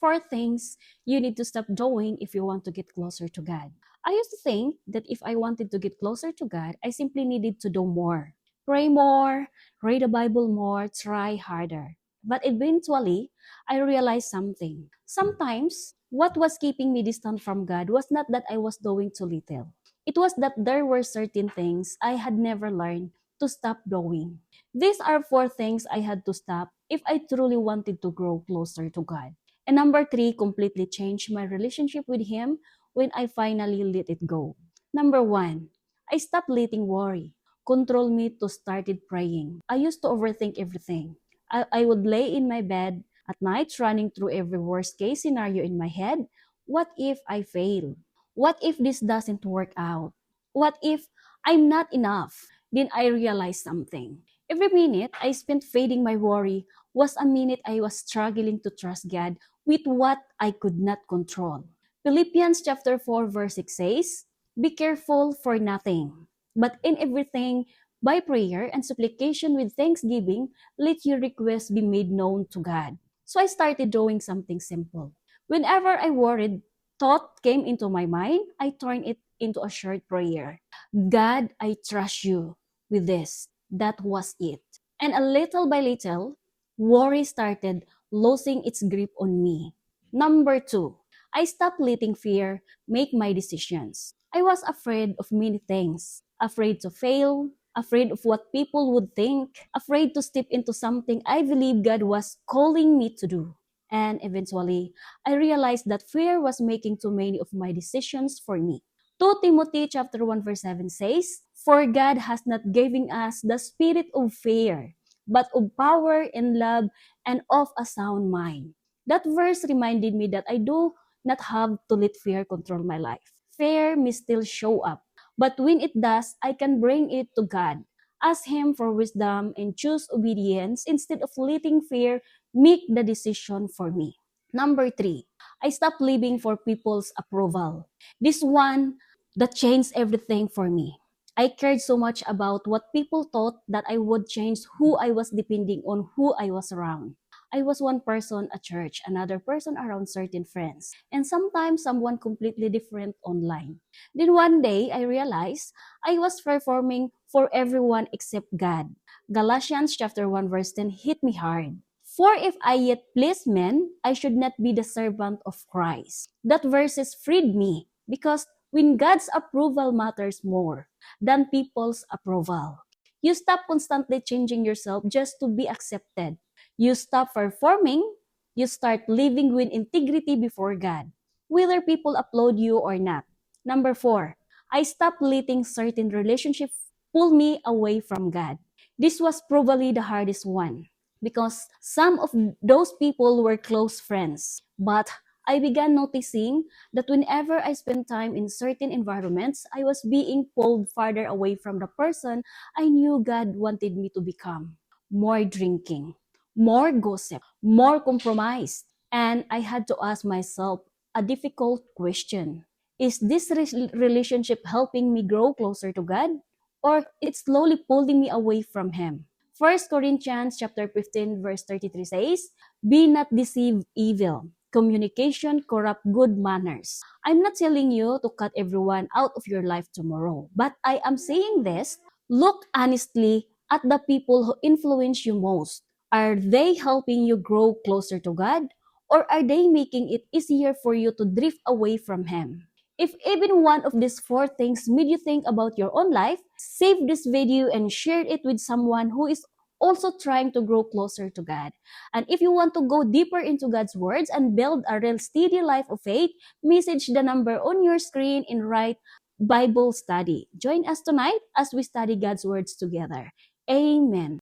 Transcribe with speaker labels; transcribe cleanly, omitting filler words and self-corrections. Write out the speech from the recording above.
Speaker 1: 4 things you need to stop doing if you want to get closer to God. I used to think that if I wanted to get closer to God, I simply needed to do more. Pray more, read the Bible more, try harder. But eventually, I realized something. Sometimes, what was keeping me distant from God was not that I was doing too little. It was that there were certain things I had never learned to stop doing. These are 4 things I had to stop if I truly wanted to grow closer to God. And number 3 completely changed my relationship with Him when I finally let it go. Number 1, I stopped letting worry control me to started praying. I used to overthink everything. I would lay in my bed at night running through every worst case scenario in my head. What if I fail? What if this doesn't work out? What if I'm not enough? Then I realized something. Every minute I spent fading my worry was a minute I was struggling to trust God with what I could not control. Philippians chapter 4 verse 6 says, "Be careful for nothing, but in everything by prayer and supplication with thanksgiving, let your requests be made known to God." So I started doing something simple. Whenever I worried, thought came into my mind, I turned it into a short prayer. God, I trust you with this. That was it. And a little by little, worry started losing its grip on me. Number 2, I stopped letting fear make my decisions. I was afraid of many things. Afraid to fail, afraid of what people would think, afraid to step into something I believe God was calling me to do. And eventually, I realized that fear was making too many of my decisions for me. 2 Timothy chapter 1 verse 7 says, "For God has not given us the spirit of fear, but of power and love and of a sound mind." That verse reminded me that I do not have to let fear control my life. Fear may still show up, but when it does, I can bring it to God. Ask Him for wisdom and choose obedience instead of letting fear make the decision for me. Number 3, I stopped living for people's approval. This one that changed everything for me. I cared so much about what people thought that I would change who I was depending on who I was around. I was one person at church, another person around certain friends, and sometimes someone completely different online. Then one day, I realized I was performing for everyone except God. Galatians chapter 1 verse 10 hit me hard. "For if I yet please men, I should not be the servant of Christ." That verses freed me because when God's approval matters more than people's approval, you stop constantly changing yourself just to be accepted. You stop performing, you start living with integrity before God, whether people applaud you or not. Number 4, I stopped letting certain relationships pull me away from God. This was probably the hardest one because some of those people were close friends. But I began noticing that whenever I spent time in certain environments, I was being pulled farther away from the person I knew God wanted me to become. More drinking, more gossip, more compromise. And I had to ask myself a difficult question. Is this relationship helping me grow closer to God? Or it's slowly pulling me away from Him? 1 Corinthians chapter 15 verse 33 says, "Be not deceived evil. Communication corrupt good manners." I'm not telling you to cut everyone out of your life tomorrow, but I am saying this, look honestly at the people who influence you most. Are they helping you grow closer to God? Or are they making it easier for you to drift away from Him? If even one of these 4 things made you think about your own life, save this video and share it with someone who is also trying to grow closer to God. And if you want to go deeper into God's words and build a real steady life of faith, message the number on your screen and write Bible study. Join us tonight as we study God's words together. Amen.